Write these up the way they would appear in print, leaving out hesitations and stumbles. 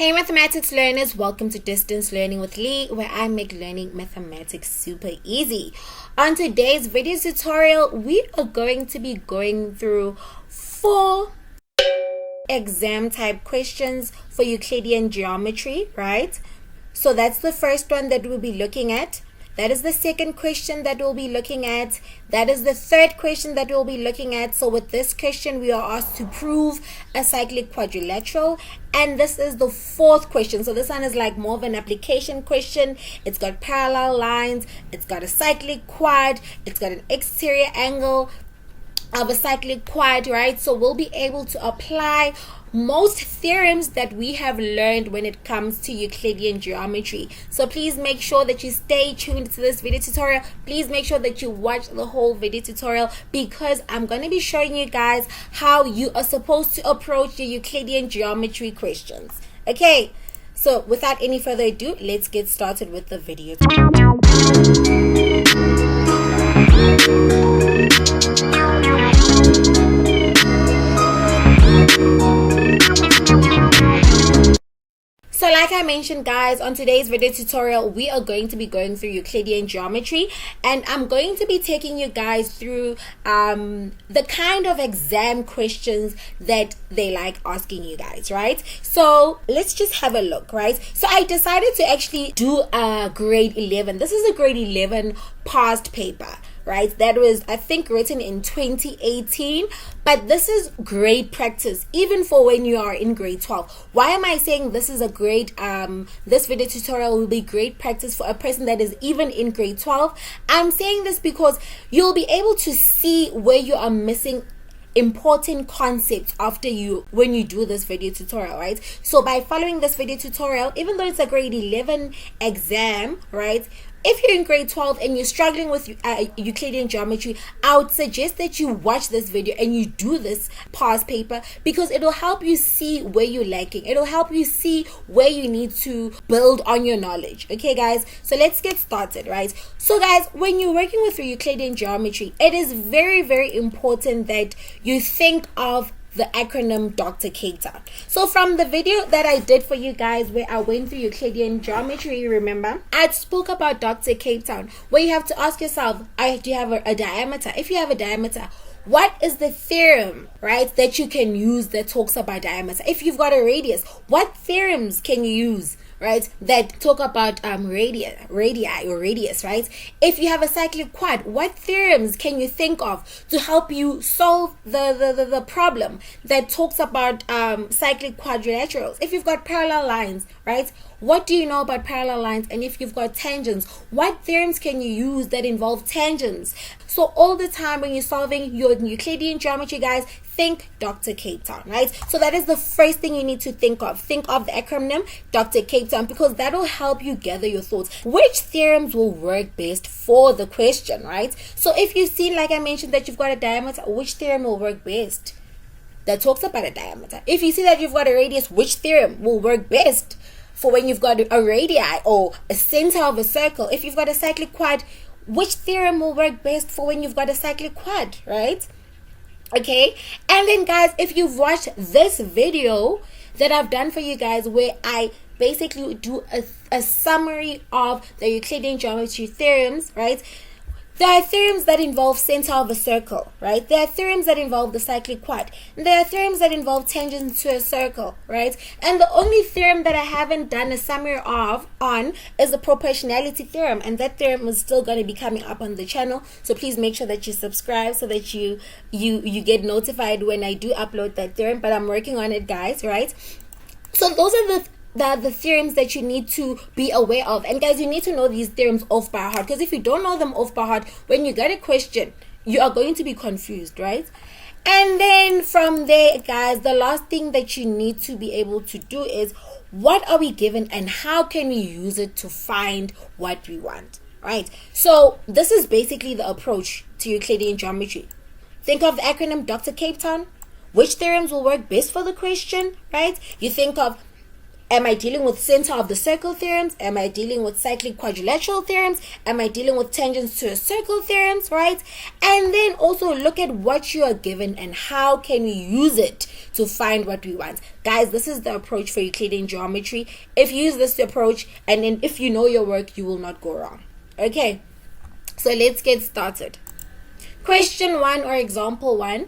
Hey mathematics learners, welcome to Distance Learning with Lee, where I make learning mathematics super easy. On today's video tutorial, we are going to be going through 4 exam type questions for Euclidean geometry, right? So that's the first one that we'll be looking at. That is the second question that we'll be looking at. That is the third question that we'll be looking at. So with this question, we are asked to prove a cyclic quadrilateral. And this is the fourth question. So this one is like more of an application question. It's got parallel lines. It's got a cyclic quad. It's got an exterior angle of a cyclic quad, right? So we'll be able to apply most theorems that we have learned when it comes to Euclidean geometry. So please make sure that you stay tuned to this video tutorial. Please make sure that you watch the whole video tutorial, because I'm going to be showing you guys how you are supposed to approach your Euclidean geometry questions. Okay, so without any further ado, let's get started with the video. So like I mentioned, guys, on today's video tutorial, we are going to be going through Euclidean geometry, and I'm going to be taking you guys through the kind of exam questions that they like asking you guys, right? So let's just have a look, right? So I decided to actually do a grade 11. This is a grade 11 past paper, right? That was, I think, written in 2018, but this is great practice even for when you are in grade 12. Why am I saying this is a great this video tutorial will be great practice for a person that is even in grade 12? I'm saying this because you'll be able to see where you are missing important concepts when you do this video tutorial, right? So by following this video tutorial, even though it's a grade 11 exam, right, if you're in grade 12 and you're struggling with Euclidean geometry, I would suggest that you watch this video and you do this past paper, because it'll help you see where you're lacking. It'll help you see where you need to build on your knowledge. Okay, guys, so let's get started, right? So guys, when you're working with Euclidean geometry, it is very, very important that you think of the acronym Dr. Cape Town. So from the video that I did for you guys where I went through Euclidean geometry, remember, I spoke about Dr. Cape Town, where you have to ask yourself, do you have a diameter? If you have a diameter, what is the theorem, right, that you can use that talks about diameter? If you've got a radius, what theorems can you use, right, that talk about radii or radius, right? If you have a cyclic quad, what theorems can you think of to help you solve the problem that talks about cyclic quadrilaterals? If you've got parallel lines, right, what do you know about parallel lines? And if you've got tangents, what theorems can you use that involve tangents? So all the time when you're solving your Euclidean geometry, guys, think Dr. Cape Town, right? So that is the first thing you need to think of. Think of the acronym Dr. Cape Town, because that will help you gather your thoughts. Which theorems will work best for the question, right? So if you see, like I mentioned, that you've got a diameter, which theorem will work best that talks about a diameter? If you see that you've got a radius, which theorem will work best for when you've got a radii or a center of a circle? If you've got a cyclic quad, which theorem will work best for when you've got a cyclic quad, right? Okay, and then guys, if you've watched this video that I've done for you guys where I basically do a summary of the Euclidean geometry theorems, right? There are theorems that involve center of a circle, right? There are theorems that involve the cyclic quad. And there are theorems that involve tangents to a circle, right? And the only theorem that I haven't done a summary on is the proportionality theorem. And that theorem is still going to be coming up on the channel. So please make sure that you subscribe so that you get notified when I do upload that theorem. But I'm working on it, guys, right? So those are the theorems that you need to be aware of. And guys, you need to know these theorems off by heart, because if you don't know them off by heart, when you get a question, you are going to be confused, right? And then from there, guys, the last thing that you need to be able to do is, what are we given and how can we use it to find what we want, right? So this is basically the approach to Euclidean geometry. Think of the acronym Dr. Cape Town. Which theorems will work best for the question, right? You think of Am I dealing with center of the circle theorems? Am I dealing with cyclic quadrilateral theorems? Am I dealing with tangents to a circle theorems, right? And then also look at what you are given and how can we use it to find what we want. Guys, this is the approach for Euclidean geometry. If you use this approach and then if you know your work, you will not go wrong. Okay, so let's get started. Question 1 or example 1.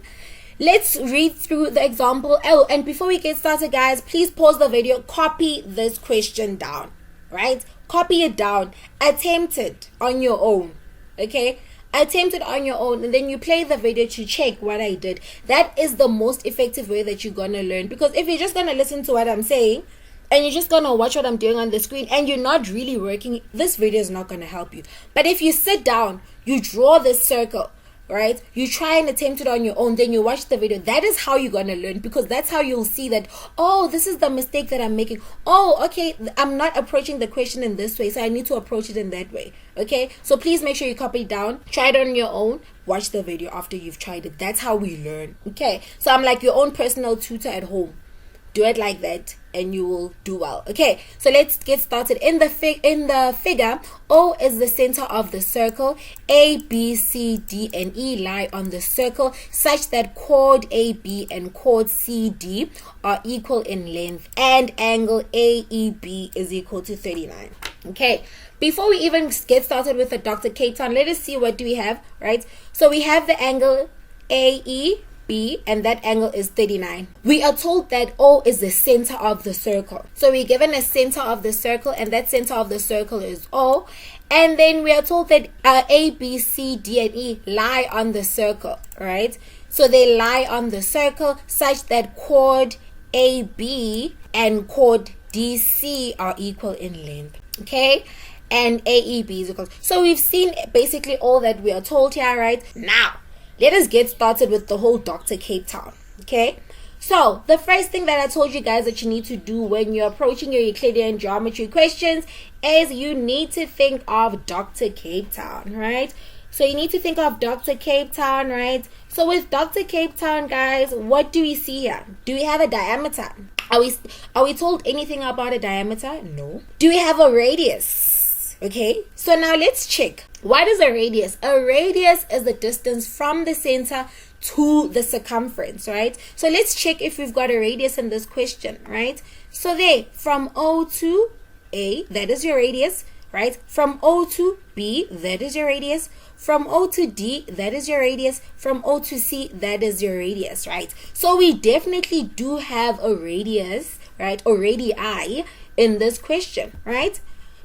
Let's read through the example. Oh, and before we get started, guys, please pause the video, copy this question down, right? Copy it down, attempt it on your own, okay? Attempt it on your own, and then you play the video to check what I did. That is the most effective way that you're gonna learn, because if you're just gonna listen to what I'm saying and you're just gonna watch what I'm doing on the screen and you're not really working, this video is not gonna help you. But if you sit down, you draw this circle, right? You try and attempt it on your own, then you watch the video. That is how you're gonna learn, because that's how you'll see that, oh, this is the mistake that I'm making. Oh, okay, I'm not approaching the question in this way, so I need to approach it in that way. Okay, so please make sure you copy it down, try it on your own, watch the video after you've tried it. That's how we learn. Okay, so I'm like your own personal tutor at home. Do it like that and you will do well. Okay, so let's get started. In the figure, O is the center of the circle. A, B, C, D, and E lie on the circle such that chord AB and chord CD are equal in length and angle AEB is equal to 39. Okay, before we even get started with the Dr. Cape Town, let us see what do we have, right? So we have the angle AEB, and that angle is 39. We are told that O is the center of the circle. So we're given a center of the circle, and that center of the circle is O. And then we are told that A, B, C, D, and E lie on the circle, right? So they lie on the circle such that chord AB and chord DC are equal in length, okay? And AEB is equal. So we've seen basically all that we are told here, right? Now, let us get started with the whole Dr. Cape Town, okay? So, the first thing that I told you guys that you need to do when you're approaching your Euclidean geometry questions is you need to think of Dr. Cape Town, right? So, you need to think of Dr. Cape Town, right? So, with Dr. Cape Town, guys, what do we see here? Do we have a diameter? Are we told anything about a diameter? No. Do we have a radius? Okay, so now let's check. What is a radius? A radius is the distance from the center to the circumference, right? So let's check if we've got a radius in this question, right? So there, from O to A, that is your radius, right? From O to B, that is your radius. From O to D, that is your radius. From O to C, that is your radius, right? So we definitely do have a radius, right? Or radii in this question, right?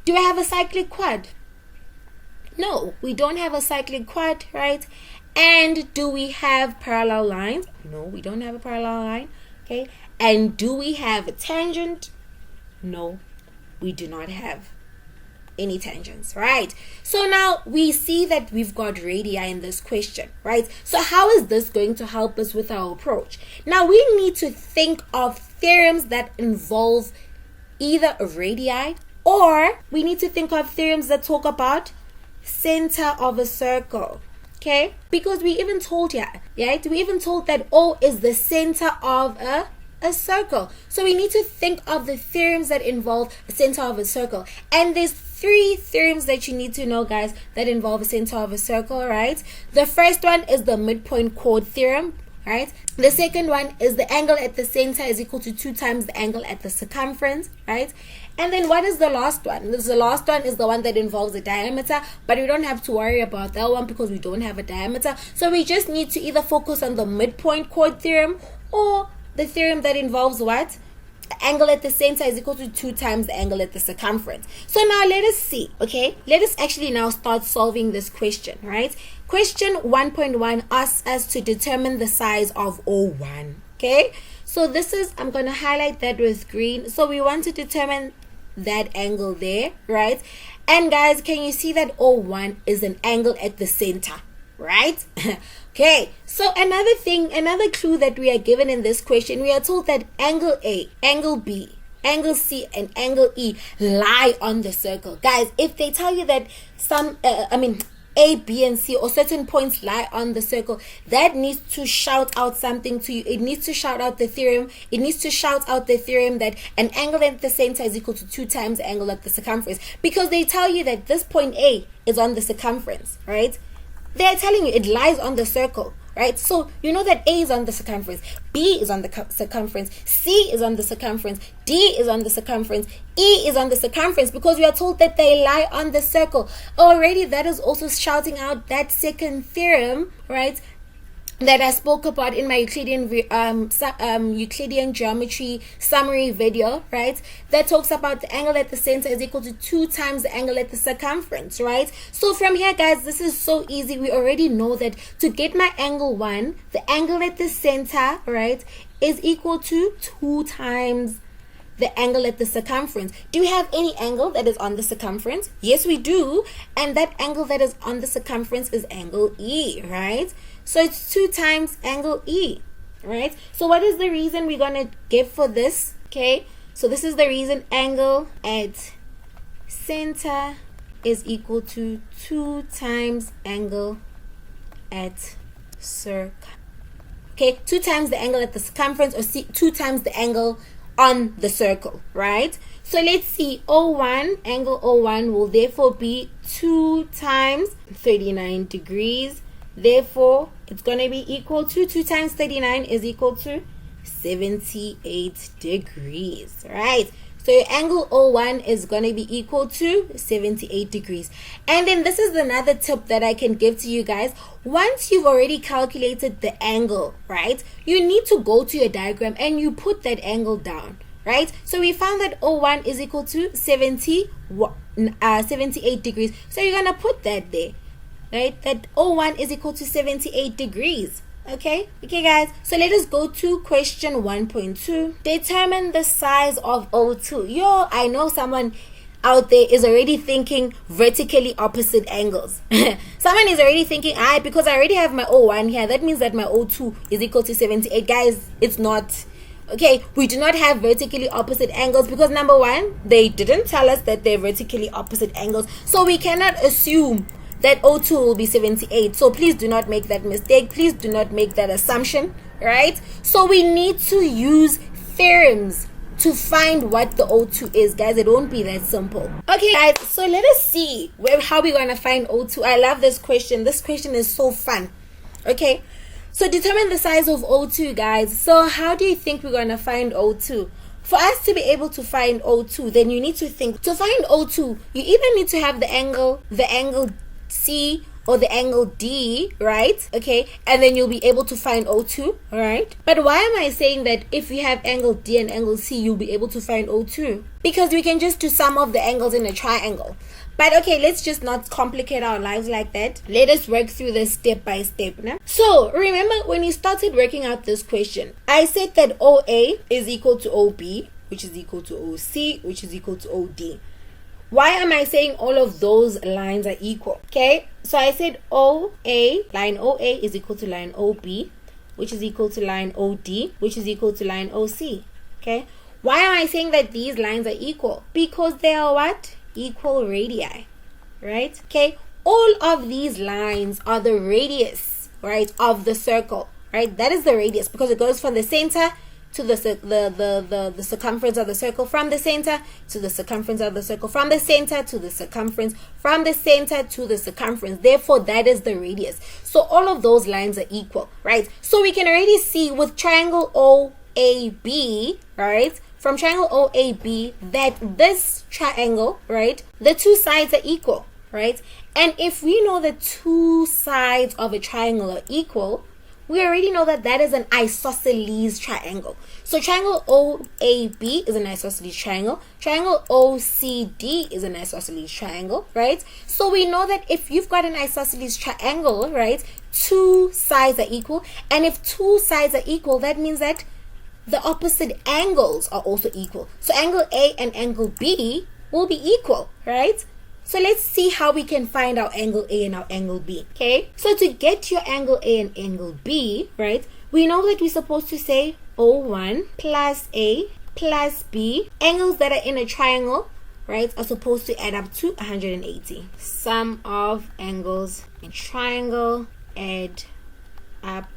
Do I have a cyclic quad? No, we don't have a cyclic quad, right? And do we have parallel lines? No, we don't have a parallel line, okay? And do we have a tangent? No, we do not have any tangents, right? So now we see that we've got radii in this question, right? So how is this going to help us with our approach? Now we need to think of theorems that involve either a radii, or we need to think of theorems that talk about center of a circle, okay? Because we even told here, right? We even told that O is the center of a circle. So we need to think of the theorems that involve a center of a circle. And there's 3 theorems that you need to know, guys, that involve a center of a circle, right? The first one is the midpoint chord theorem, right? The second one is the angle at the center is equal to 2 times the angle at the circumference, right? And then what is the last one? The last one is the one that involves a diameter, but we don't have to worry about that one because we don't have a diameter. So we just need to either focus on the midpoint chord theorem or the theorem that involves what? The angle at the center is equal to 2 times the angle at the circumference. So now let us see, okay? Let us actually now start solving this question, right? Question 1.1 asks us to determine the size of O1, okay? So this is, I'm going to highlight that with green. So we want to determine that angle there, right? And guys, can you see that O1 is an angle at the center, right? Okay, so another clue that we are given in this question, we are told that angle A, angle B, angle C, and angle E lie on the circle. Guys, if they tell you that A, B, and C, or certain points lie on the circle, that needs to shout out something to you. It needs to shout out the theorem. It needs to shout out the theorem that an angle at the center is equal to 2 times the angle at the circumference, because they tell you that this point A is on the circumference, right? They're telling you it lies on the circle, right? So you know that A is on the circumference, B is on the circumference, C is on the circumference, D is on the circumference, E is on the circumference, because we are told that they lie on the circle. Already that is also shouting out that second theorem, right, that I spoke about in my Euclidean geometry summary video, right? That talks about the angle at the center is equal to 2 times the angle at the circumference, right? So from here, guys, this is so easy. We already know that to get my angle 1, the angle at the center, right, is equal to 2 times the angle at the circumference. Do we have any angle that is on the circumference? Yes, we do. And that angle that is on the circumference is angle E, right? So it's 2 times angle E, right? So what is the reason we're going to give for this? Okay, so this is the reason: angle at center is equal to 2 times angle at circ. Okay, 2 times the angle at the circumference, or 2 times the angle on the circle, right? So let's see, O1, angle O1 will therefore be 2 times 39 degrees. Therefore, it's going to be equal to 2 times 39 is equal to 78 degrees, right? So your angle O1 is going to be equal to 78 degrees. And then this is another tip that I can give to you guys. Once you've already calculated the angle, right, you need to go to your diagram and you put that angle down, right? So we found that O1 is equal to 78 degrees. So you're going to put that there, right? That O1 is equal to 78 degrees. Okay, guys, so let us go to question 1.2. Determine the size of O2. Yo, I know someone out there is already thinking vertically opposite angles. Someone is already thinking, because I already have my O1 here, that means that my O2 is equal to 78. Guys, it's not. Okay, we do not have vertically opposite angles because, number one, they didn't tell us that they're vertically opposite angles, so we cannot assume that O2 will be 78. So please do not make that mistake. Please do not make that assumption, right? So we need to use theorems to find what the O2 is, guys. It won't be that simple. Okay, guys, so let us see how we're going to find O2. I love this question. This question is so fun. Okay, so determine the size of O2, guys. So how do you think we're going to find O2? For us to be able to find O2, then you need to think, to find O2, you either need to have the angle C or the angle D, right? Okay, and then you'll be able to find O2, all right? But why am I saying that if you have angle D and angle C, you'll be able to find O2? Because we can just do sum of the angles in a triangle. But okay, let's just not complicate our lives like that. Let us work through this step by step. Nah? So remember when we started working out this question, I said that OA is equal to OB, which is equal to OC, which is equal to OD. Why am I saying all of those lines are equal? Okay, so I said line OA is equal to line OB, which is equal to line OD, which is equal to line OC. Okay, why am I saying that these lines are equal? Because they are what? Equal radii, right? Okay, all of these lines are the radius, right, of the circle, right? That is the radius because it goes from the center to the circumference of the circle, from the center to the circumference of the circle, from the center to the circumference, from the center to the circumference. Therefore, that is the radius. So all of those lines are equal, right? So we can already see with triangle OAB, right, from triangle OAB, that this triangle, right, the two sides are equal, right? And if we know the two sides of a triangle are equal, we already know that that is an isosceles triangle. So triangle OAB is an isosceles triangle. Triangle OCD is an isosceles triangle, right? So we know that if you've got an isosceles triangle, right, two sides are equal. And if two sides are equal, that means that the opposite angles are also equal. So angle A and angle B will be equal, right? So let's see how we can find our angle A and our angle B, okay? So to get your angle A and angle B, right, we know that we're supposed to say O1 plus A plus B. Angles that are in a triangle right, are supposed to add up to 180. Sum of angles in triangle add up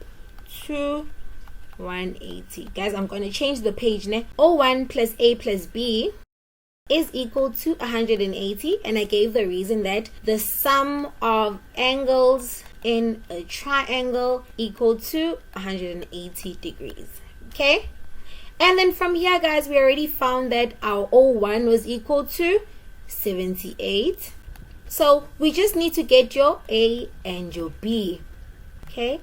to 180. Guys, I'm going to change the page now. O1 plus A plus B is equal to 180, and I gave the reason that the sum of angles in a triangle equal to 180 degrees. Okay, and then from here, guys, we already found that our O1 was equal to 78, so we just need to get your A and your B. Okay,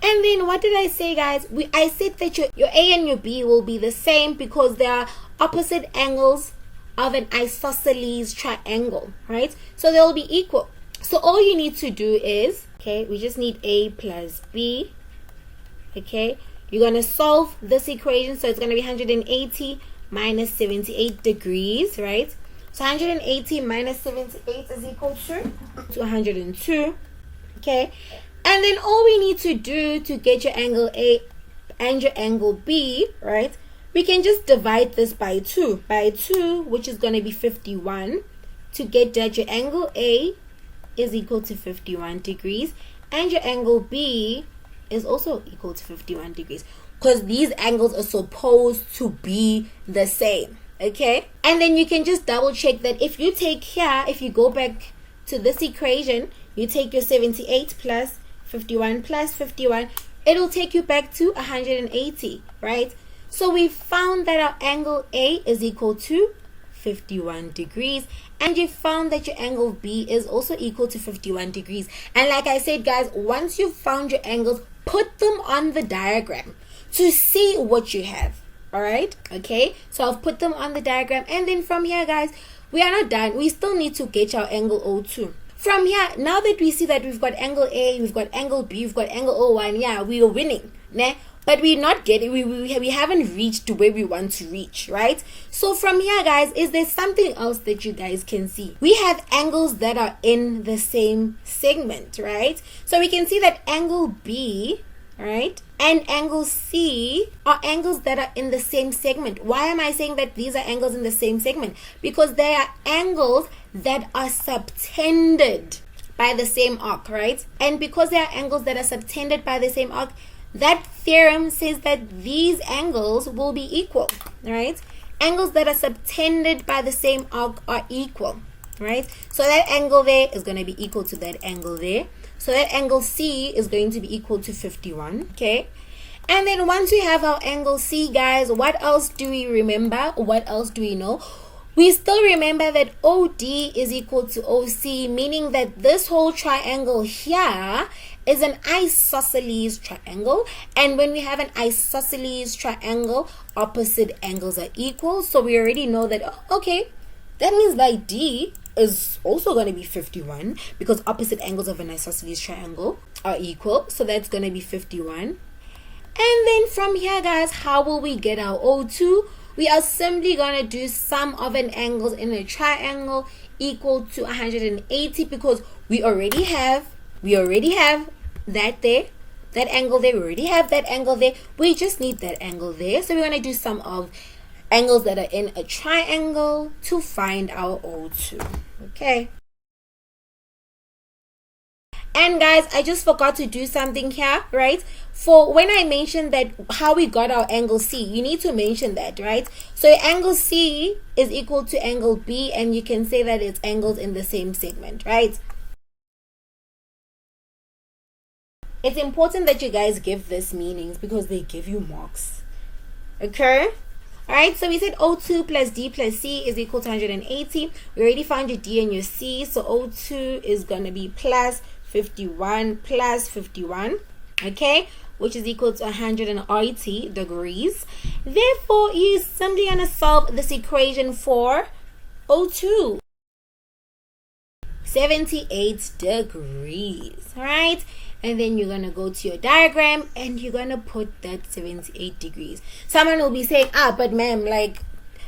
and then what did I say, guys? I said that your A and your B will be the same because they are opposite angles of an isosceles triangle, right? So they'll be equal. So all you need to do is, okay, we just need A plus B. Okay, you're going to solve this equation. So it's going to be 180 minus 78 degrees, right? So 180 minus 78 is equal to 102. Okay, and then all we need to do to get your angle A and your angle B, right, we can just divide this by 2, which is going to be 51, to get that your angle A is equal to 51 degrees and your angle B is also equal to 51 degrees, because these angles are supposed to be the same. Okay, and then you can just double check that if you take here, if you go back to this equation, you take your 78 plus 51 plus 51, it'll take you back to 180, right? So we found that our angle A is equal to 51 degrees, and you found that your angle B is also equal to 51 degrees. And like I said, guys, once you've found your angles, put them on the diagram to see what you have. All right, okay, so I've put them on the diagram, and then from here, guys, we are not done. We still need to get our angle O2. From here, now that we see that we've got angle A, we've got angle B, we've got angle O1, yeah, we are winning, nah? But we're not getting, we haven't reached to where we want to reach, right? So from here, guys, is there something else that you guys can see? We have angles that are in the same segment, right? So we can see that angle B, right, and angle C are angles that are in the same segment. Why am I saying that these are angles in the same segment? Because they are angles that are subtended by the same arc, right? And because they are angles that are subtended by the same arc, that theorem says that these angles will be equal, right? Angles that are subtended by the same arc are equal, right? So that angle there is going to be equal to that angle there. So that angle C is going to be equal to 51, okay? And then once we have our angle C, guys, what else do we remember? What else do we know? We still remember that OD is equal to OC, meaning that this whole triangle here is an isosceles triangle. And when we have an isosceles triangle, opposite angles are equal. So we already know that, okay, that means like D is also going to be 51 because opposite angles of an isosceles triangle are equal. So that's going to be 51. And then from here, guys, how will we get our O2? We are simply going to do sum of an angles in a triangle equal to 180 because we already have that there, that angle there. We already have that angle there. We just need that angle there. So we're going to do sum of angles that are in a triangle to find our O2. Okay. And guys, I just forgot to do something here, right? For when I mentioned that how we got our angle C, you need to mention that, right? So your angle C is equal to angle B, and you can say that it's angles in the same segment, right? It's important that you guys give this meanings because they give you marks. Okay? Alright, so we said O2 plus D plus C is equal to 180. We already found your D and your C, so O2 is going to be plus 51 plus 51, okay, which is equal to 180 degrees. Therefore, you're simply going to solve this equation for O2. 78 degrees, right? And then you're going to go to your diagram and you're going to put that 78 degrees. Someone will be saying, but ma'am, like,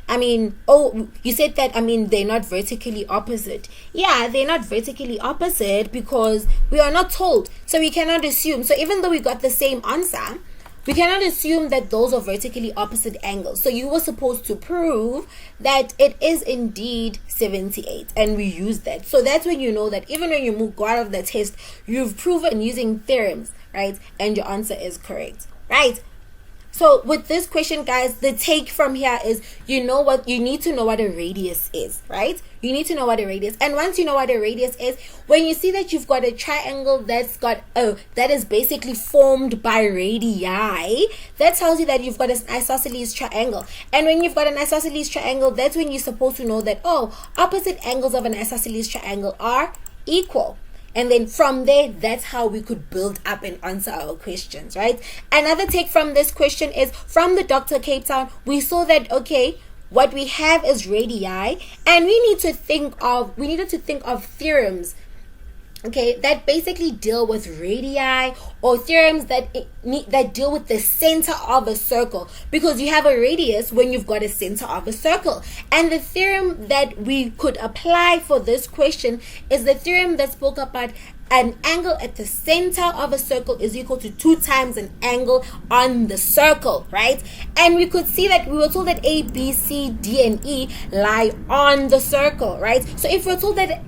I mean, oh, you said that, I mean, they're not vertically opposite. Yeah, they're not vertically opposite because we are not told. So we cannot assume. So even though we got the same answer, we cannot assume that those are vertically opposite angles. So you were supposed to prove that it is indeed 78, and we use that. So that's when you know that even when you go out of the test, you've proven using theorems, right? And your answer is correct, right? So with this question, guys, the take from here is, you need to know what a radius is, right? You need to know what a radius. And once you know what a radius is, when you see that you've got a triangle that is basically formed by radii, that tells you that you've got an isosceles triangle. And when you've got an isosceles triangle, that's when you're supposed to know that, opposite angles of an isosceles triangle are equal. And then from there, that's how we could build up and answer our questions, right? Another take from this question is from the Dr. Cape Town. We saw that, okay, what we have is radii, and we needed to think of theorems, okay, that basically deal with radii, or theorems that deal with the center of a circle, because you have a radius when you've got a center of a circle. And the theorem that we could apply for this question is the theorem that spoke about an angle at the center of a circle is equal to 2 times an angle on the circle, right? And we could see that we were told that A, B, C, D, and E lie on the circle, right? So if we're told that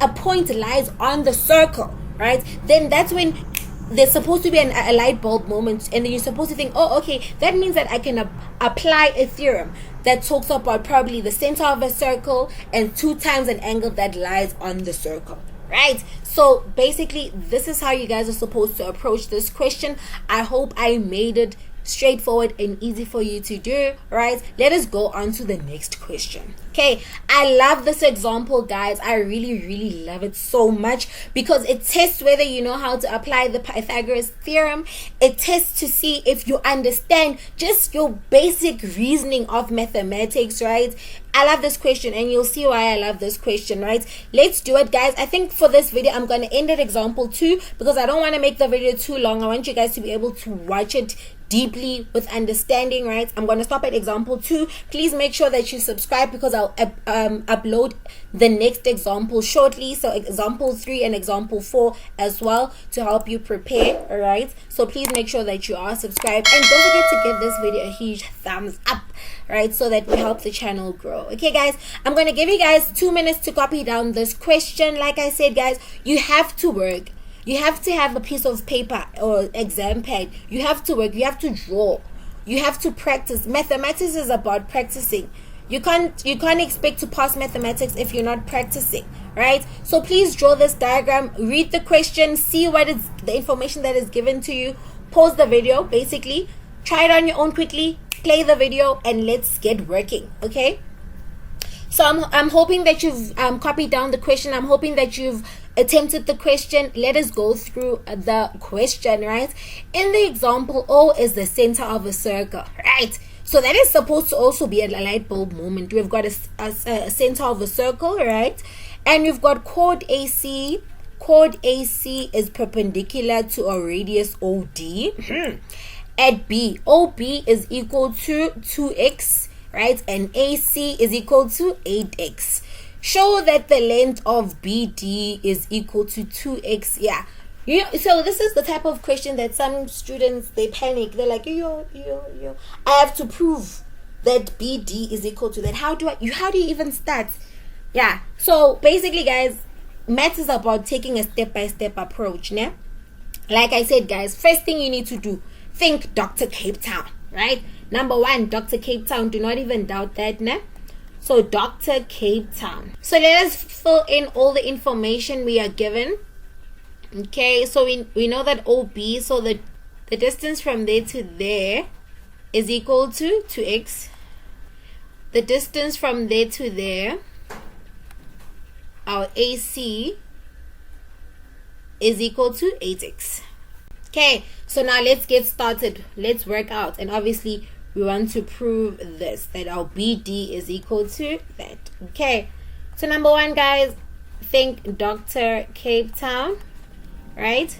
a point lies on the circle, right, then that's when there's supposed to be a light bulb moment, and then you're supposed to think, okay, that means that I can apply a theorem that talks about probably the center of a circle and 2 times an angle that lies on the circle, right? So basically, this is how you guys are supposed to approach this question. I hope I made it straightforward and easy for you to do, right? Let us go on to the next question. Okay, I love this example, guys. I really love it so much because it tests whether you know how to apply the Pythagoras theorem. It tests to see if you understand just your basic reasoning of mathematics, right? I love this question, and you'll see why I love this question, right? Let's do it, guys. I think for this video, I'm going to end at example 2 because I don't want to make the video too long. I want you guys to be able to watch it deeply with understanding, right? I'm going to stop at example 2. Please make sure that you subscribe because I'll upload the next example shortly. So example 3 and example 4 as well to help you prepare, all right? So please make sure that you are subscribed, and don't forget to give this video a huge thumbs up, right, so that we help the channel grow. Okay, guys, I'm going to give you guys 2 minutes to copy down this question. Like I said, guys, you have to work. You have to have a piece of paper or exam pad. You have to work. You have to draw. You have to practice. Mathematics is about practicing. You can't expect to pass mathematics if you're not practicing, right? So please draw this diagram, read the question, see what is the information that is given to you, pause the video, basically, try it on your own quickly, play the video, and let's get working. Okay, so I'm hoping that you've copied down the question. I'm hoping that you've attempted the question. Let us go through the question, right? In the example, O is the center of a circle, right? So that is supposed to also be a light bulb moment. We've got a center of a circle, right? And we've got chord AC. Chord AC is perpendicular to a radius OD. At B, OB is equal to 2x, right? And AC is equal to 8x. Show that the length of BD is equal to 2x. Yeah. So this is the type of question that some students, they panic. They're like, I have to prove that BD is equal to that. How do you even start? Yeah. So basically, guys, maths is about taking a step-by-step approach, né? Like I said, guys, first thing you need to do, think Dr. Cape Town, right? Number 1, Dr. Cape Town. Do not even doubt that, né? So Dr. Cape Town. So let us fill in all the information we are given. Okay, so we know that OB, so the distance from there to there is equal to 2x. The distance from there to there, our AC, is equal to 8x. Okay, so now let's get started. Let's work out. And obviously, we want to prove this, that our BD is equal to that. Okay, so number 1, guys, think Dr. Cape Town, right?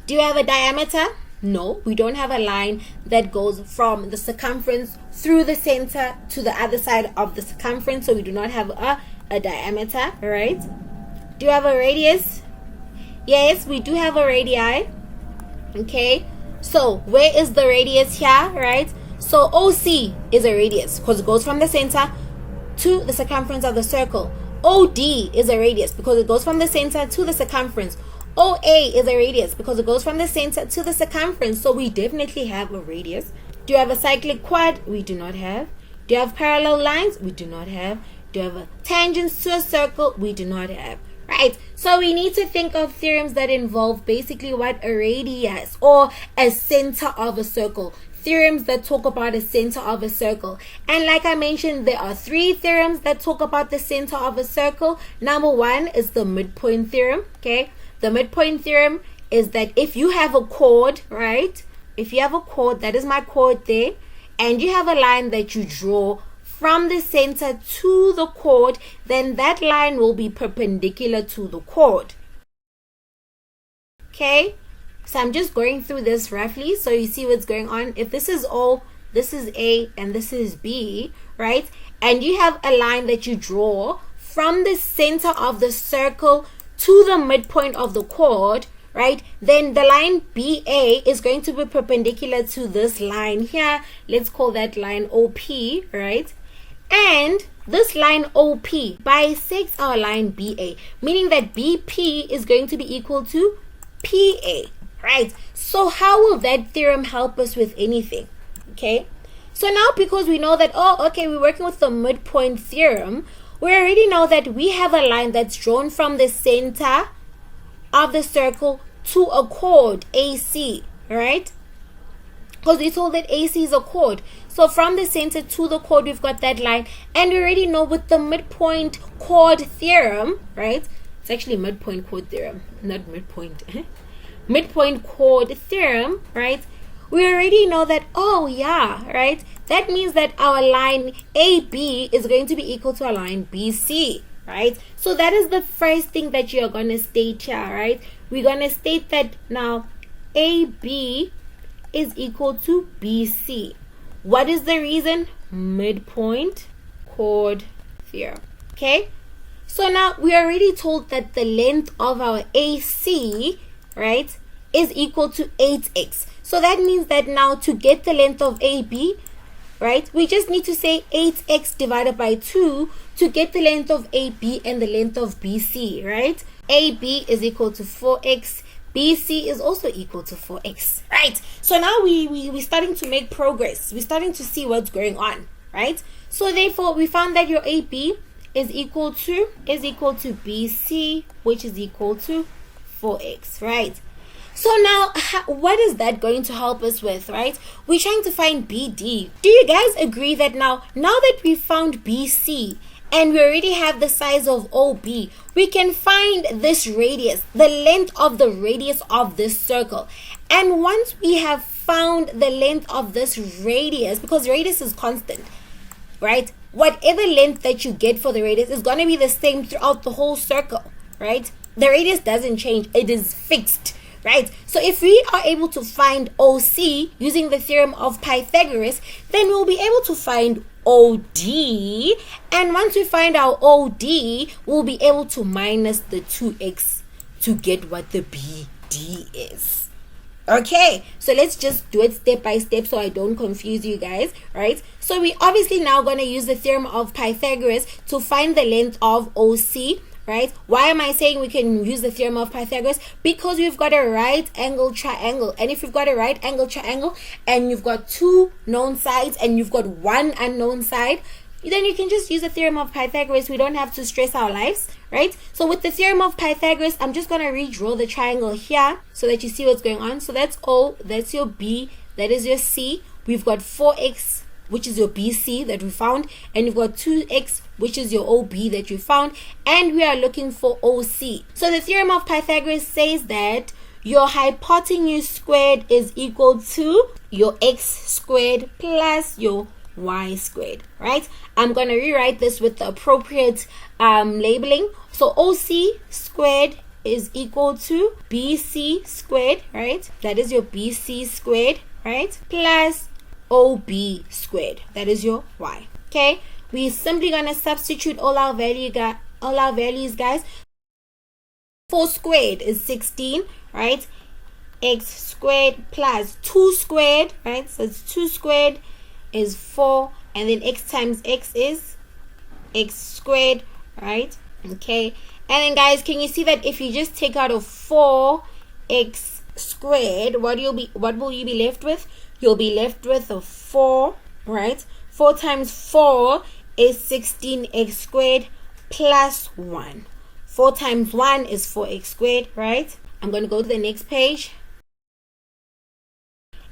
Do you have a diameter? No, we don't have a line that goes from the circumference through the center to the other side of the circumference, so we do not have a diameter, right? Do you have a radius? Yes, we do have a radii. Okay, So where is the radius here, right? So OC is a radius because it goes from the center to the circumference of the circle. OD is a radius because it goes from the center to the circumference. OA is a radius because it goes from the center to the circumference. So we definitely have a radius. Do you have a cyclic quad? We do not have. Do you have parallel lines? We do not have. Do you have a tangents to a circle? We do not have. Right? So we need to think of theorems that involve basically what? A radius or a center of a circle. Theorems that talk about a center of a circle. And like I mentioned, there are 3 theorems that talk about the center of a circle. Number 1 is the midpoint theorem. Okay? The midpoint theorem is that if you have a chord, right? If you have a chord, that is my chord there, and you have a line that you draw from the center to the chord, then that line will be perpendicular to the chord. Okay? So I'm just going through this roughly so you see what's going on. If this is O, this is A, and this is B, right? And you have a line that you draw from the center of the circle to the midpoint of the chord, right? Then the line BA is going to be perpendicular to this line here. Let's call that line OP, right? And this line OP bisects our line BA, meaning that BP is going to be equal to PA, right? So how will that theorem help us with anything? Okay, so now because we know that, oh, okay, we're working with the midpoint theorem, we already know that we have a line that's drawn from the center of the circle to a chord AC, right? Because we told that AC is a chord. So from the center to the chord, we've got that line. And we already know with the midpoint chord theorem, right? It's actually midpoint chord theorem, not midpoint. Midpoint chord theorem, right? We already know that, oh yeah, right? That means that our line AB is going to be equal to our line BC, right? So that is the first thing that you're going to state here, right? We're going to state that now AB is equal to BC. What is the reason? Midpoint chord theorem. Okay? So now we already told that the length of our AC, right, is equal to 8x. So that means that now to get the length of AB, right, we just need to say 8x divided by 2 to get the length of AB and the length of BC, right? AB is equal to 4x. BC is also equal to 4x, right? So now we're starting to make progress. We're starting to see what's going on, right? So therefore, we found that your AB is equal to BC, which is equal to 4x, right? So now, what is that going to help us with, right? We're trying to find BD. Do you guys agree that now that we found BC and we already have the size of OB, we can find this radius, the length of the radius of this circle. And once we have found the length of this radius, because radius is constant, right? Whatever length that you get for the radius is going to be the same throughout the whole circle, right? The radius doesn't change, it is fixed. Right? So if we are able to find OC using the theorem of Pythagoras, then we'll be able to find OD. And once we find our OD, we'll be able to minus the 2x to get what the BD is. Okay, so let's just do it step by step so I don't confuse you guys, right? So we obviously now going to use the theorem of Pythagoras to find the length of OC. Right? Why am I saying we can use the theorem of Pythagoras? Because we've got a right angle triangle. And if you've got a right angle triangle and you've got 2 known sides and you've got 1 unknown side, then you can just use the theorem of Pythagoras. We don't have to stress our lives, right? So with the theorem of Pythagoras, I'm just going to redraw the triangle here so that you see what's going on. So that's O, that's your B, that is your C. We've got 4x, which is your BC that we found, and you've got 2x, which is your OB that you found, and we are looking for OC. So the theorem of Pythagoras says that your hypotenuse squared is equal to your x squared plus your y squared, right? I'm going to rewrite this with the appropriate labeling. So OC squared is equal to BC squared, right? That is your BC squared, right? Plus OB squared, that is your y. Okay, we're simply going to substitute all our values, guys. 4 squared is 16, right? x squared plus 2 squared, right? So it's 2 squared is 4, and then x times x is x squared, right? Okay, and then guys, can you see that if you just take out a 4x squared, what will you be left with? You'll be left with a 4, right? 4 times 4 is 16x squared plus 1. 4 times 1 is 4x squared, right? I'm going to go to the next page.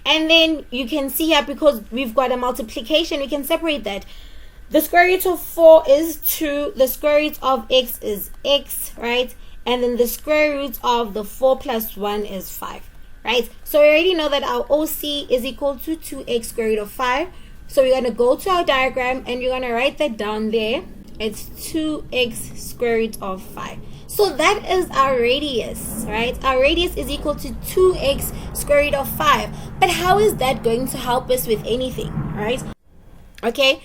And then you can see here, because we've got a multiplication, we can separate that. The square root of 4 is 2. The square root of x is x, right? And then the square root of the 4 plus 1 is 5, right? So we already know that our OC is equal to 2x square root of 5. So we're going to go to our diagram and you're going to write that down there. It's 2x square root of 5. So that is our radius, right? Our radius is equal to 2x square root of 5. But how is that going to help us with anything, right? Okay.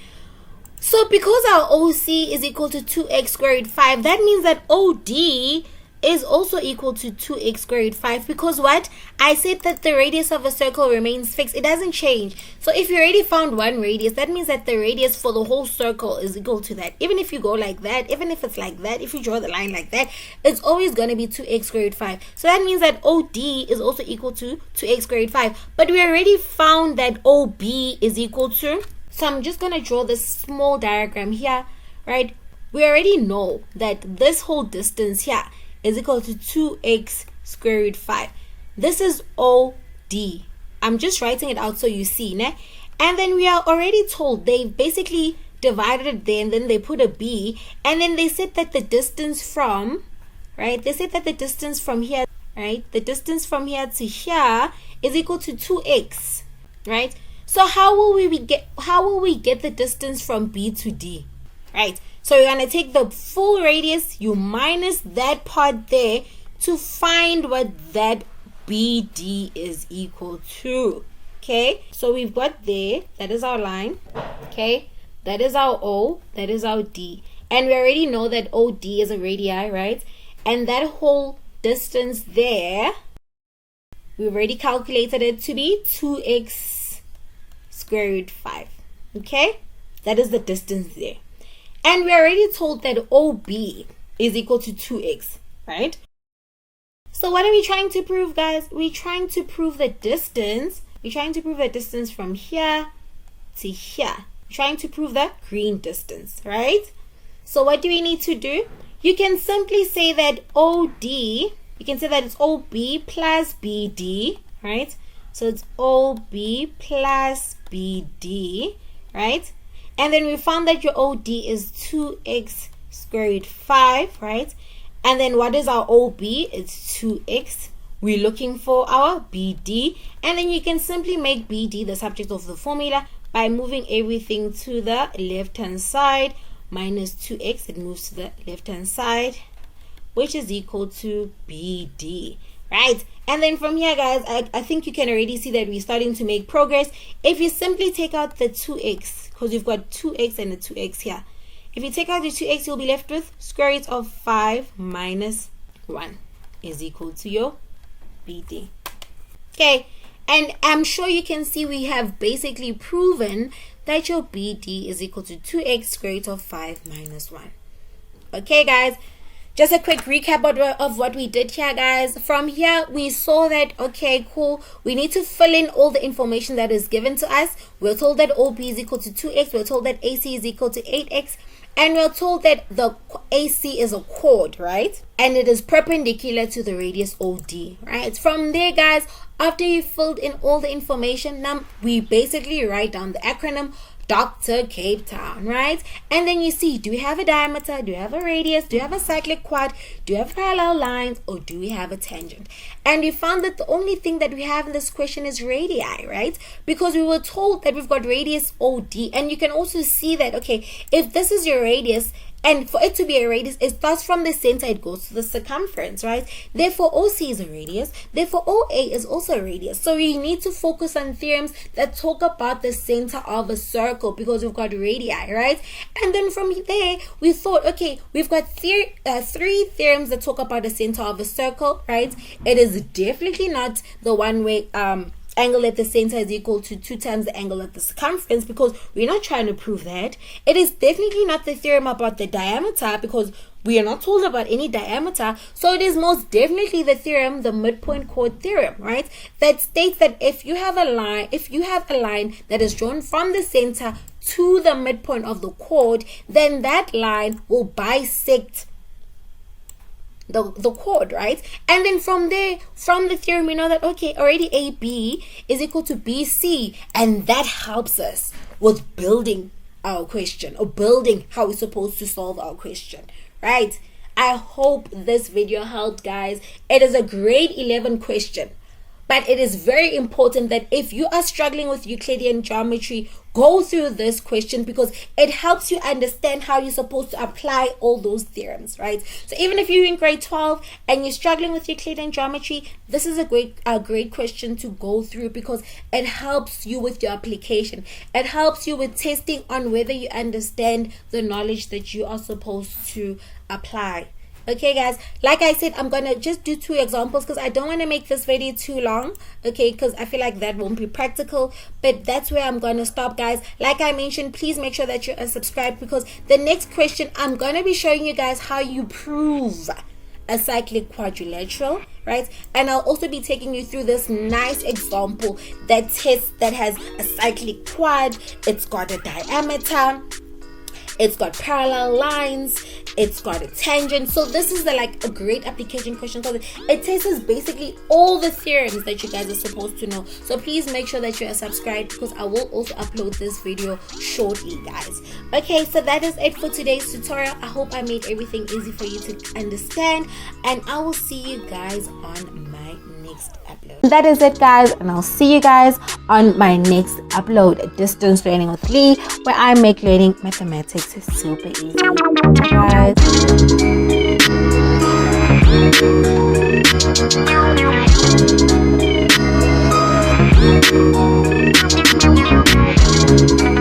So because our OC is equal to 2x square root 5, that means that OD is also equal to 2x square root 5, because what? I said that the radius of a circle remains fixed. It doesn't change. So if you already found one radius, that means that the radius for the whole circle is equal to that. Even if you go like that, even if it's like that, if you draw the line like that, it's always going to be 2x square root 5. So that means that OD is also equal to 2x square root 5. But we already found that OB is equal to... So I'm just going to draw this small diagram here, right? We already know that this whole distance here is equal to 2x square root 5. This is OD. I'm just writing it out so you see, né? And then we are already told they basically divided it there, and then they put a B, and then they said that the distance from, right? They said that the distance from here, right? The distance from here to here is equal to 2x, right? So how will we get the distance from B to D, right? So you're going to take the full radius, you minus that part there to find what that BD is equal to. Okay, so we've got there, that is our line. Okay, that is our O, that is our D. And we already know that OD is a radii, right? And that whole distance there, we've already calculated it to be 2x square root 5. Okay, that is the distance there. And we're already told that OB is equal to 2x, right? So what are we trying to prove, guys? We're trying to prove the distance. We're trying to prove the distance from here to here. We're trying to prove the green distance, right? So what do we need to do? You can simply say that OD, you can say that it's OB plus BD, right? So it's OB plus BD, right? And then we found that your OD is 2x square root 5, right? And then what is our OB? It's 2x. We're looking for our BD. And then you can simply make BD the subject of the formula by moving everything to the left-hand side. Minus 2x, it moves to the left-hand side, which is equal to BD, right? And then from here, guys, I think you can already see that we're starting to make progress. If you simply take out the 2x, because you've got 2x and a 2x here. If you take out the 2x, you'll be left with square root of 5 minus 1 is equal to your BD. Okay, and I'm sure you can see we have basically proven that your BD is equal to 2x square root of 5 minus 1. Okay, guys. Just a quick recap of what we did here, guys. From here, we saw that, okay, cool. We need to fill in all the information that is given to us. We're told that OB is equal to 2x. We're told that AC is equal to 8x. And we're told that the AC is a chord, right? And it is perpendicular to the radius OD, right? From there, guys, after you filled in all the information, now we basically write down the acronym Dr. Cape Town, right? And then you see, do we have a diameter? Do we have a radius? Do we have a cyclic quad? Do we have parallel lines? Or do we have a tangent? And we found that the only thing that we have in this question is radii, right? Because we were told that we've got radius OD. And you can also see that, okay, if this is your radius And for it to be a radius, it starts from the center, it goes to the circumference, right? Therefore, OC is a radius. Therefore, OA is also a radius. So you need to focus on theorems that talk about the center of a circle because we've got radii, right? And then from there, we thought, okay, we've got three theorems that talk about the center of a circle, right? It is definitely not the one where angle at the center is equal to 2 times the angle at the circumference, because we're not trying to prove that. It is definitely not the theorem about the diameter, because we are not told about any diameter. So it is most definitely the theorem, the midpoint chord theorem, right? That states that if you have a line that is drawn from the center to the midpoint of the chord, then that line will bisect the chord, right? And then from there, from the theorem, we know that, okay, already AB is equal to BC, and that helps us with building our question, or building how we're supposed to solve our question, right? I hope this video helped, guys. It is a grade 11 question, but it is very important that if you are struggling with Euclidean geometry, go through this question, because it helps you understand how you're supposed to apply all those theorems, right? So even if you're in grade 12 and you're struggling with Euclidean geometry, this is a great question to go through, because it helps you with your application. It helps you with testing on whether you understand the knowledge that you are supposed to apply. Okay, guys, like I said, I'm gonna just do 2 examples because I don't want to make this video too long, okay, because I feel like that won't be practical. But that's where I'm gonna stop, guys. Like I mentioned, please make sure that you are subscribed, because the next question I'm gonna be showing you guys how you prove a cyclic quadrilateral, right? And I'll also be taking you through this nice example that has a cyclic quad. It's got a diameter, it's got parallel lines, it's got a tangent. So this is a great application question, because it tests basically all the theorems that you guys are supposed to know. So please make sure that you are subscribed, because I will also upload this video shortly, guys. Okay, so that is it for today's tutorial. I hope I made everything easy for you to understand, and I will see you guys on my next upload. That is it, guys, and I'll see you guys on my next upload, Distance Learning with Lee, where I make learning mathematics super easy. Bye, guys.